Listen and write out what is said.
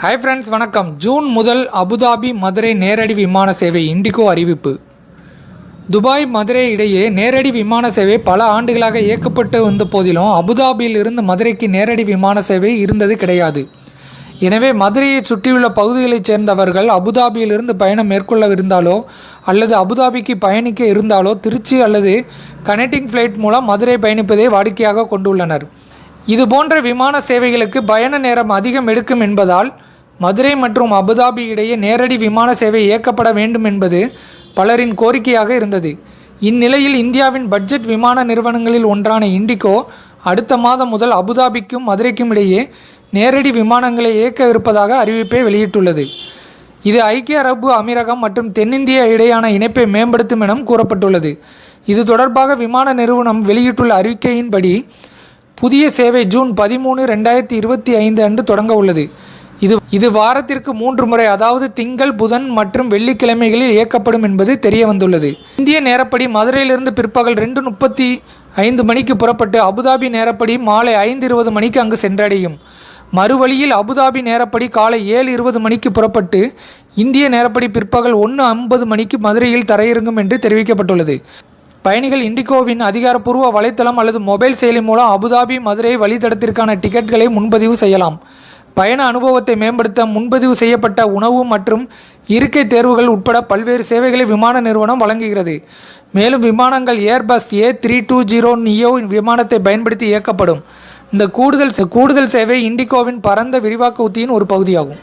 Hi friends, வணக்கம். June முதல் Abu Dhabi Madurai நேரடி விமான சேவை இண்டிகோ அறிவிப்பு. துபாய் மதுரை இடையே நேரடி விமான சேவை பல ஆண்டுகளாக இயக்கப்பட்டு வந்த போதிலும் அபுதாபியில் இருந்து மதுரைக்கு நேரடி விமான சேவை இருந்தது கிடையாது. எனவே மதுரையை சுற்றியுள்ள பகுதிகளைச் சேர்ந்தவர்கள் அபுதாபியிலிருந்து பயணம் மேற்கொள்ளவிருந்தாலோ அல்லது அபுதாபிக்கு பயணிக்க இருந்தாலோ திருச்சி அல்லது கனெக்டிங் ஃப்ளைட் மூலம் மதுரை பயணிப்பதை வாடிக்கையாக கொண்டுள்ளனர். இதுபோன்ற விமான சேவைகளுக்கு பயண நேரம் அதிகம் எடுக்கும் என்பதால் மதுரை மற்றும் அபுதாபி இடையே நேரடி விமான சேவை இயக்கப்பட வேண்டும் என்பது பலரின் கோரிக்கையாக இருந்தது. இந்நிலையில் இந்தியாவின் பட்ஜெட் விமான நிறுவனங்களில் ஒன்றான இண்டிகோ அடுத்த மாதம் முதல் அபுதாபிக்கும் மதுரைக்கும் இடையே நேரடி விமானங்களை இயக்கவிருப்பதாக அறிவிப்பை வெளியிட்டுள்ளது. இது ஐக்கிய அரபு அமீரகம் மற்றும் தென்னிந்தியா இடையான இணைப்பை மேம்படுத்தும் என கூறப்பட்டுள்ளது. இது தொடர்பாக விமான நிறுவனம் வெளியிட்டுள்ள அறிக்கையின்படி புதிய சேவை ஜூன் 13, 2025 அன்று தொடங்க உள்ளது. இது வாரத்திற்கு 3 முறை, அதாவது திங்கள், புதன் மற்றும் வெள்ளிக்கிழமைகளில் இயக்கப்படும் என்பது தெரிய வந்துள்ளது. இந்திய நேரப்படி மதுரையிலிருந்து பிற்பகல் 2:35 மணிக்கு புறப்பட்டு அபுதாபி நேரப்படி மாலை 5:20 மணிக்கு அங்கு சென்றடையும். மறுவழியில் அபுதாபி நேரப்படி காலை 7:20 மணிக்கு புறப்பட்டு இந்திய நேரப்படி பிற்பகல் 1:50 மணிக்கு மதுரையில் தரையிறங்கும் என்று தெரிவிக்கப்பட்டுள்ளது. பயணிகள் இண்டிகோவின் அதிகாரப்பூர்வ வலைத்தளம் அல்லது மொபைல் செயலி மூலம் அபுதாபி மதுரை வழித்தடத்திற்கான டிக்கெட்களை முன்பதிவு செய்யலாம். பயண அனுபவத்தை மேம்படுத்த முன்பதிவு செய்யப்பட்ட உணவு மற்றும் இருக்கை தேர்வுகள் உட்பட பல்வேறு சேவைகளை விமான நிறுவனம் வழங்குகிறது. மேலும் விமானங்கள் ஏர்பஸ் A320 நியோ விமானத்தை பயன்படுத்தி இயக்கப்படும். இந்த கூடுதல் சேவை இண்டிகோவின் பரந்த விரிவாக்க உத்தியின் ஒரு பகுதியாகும்.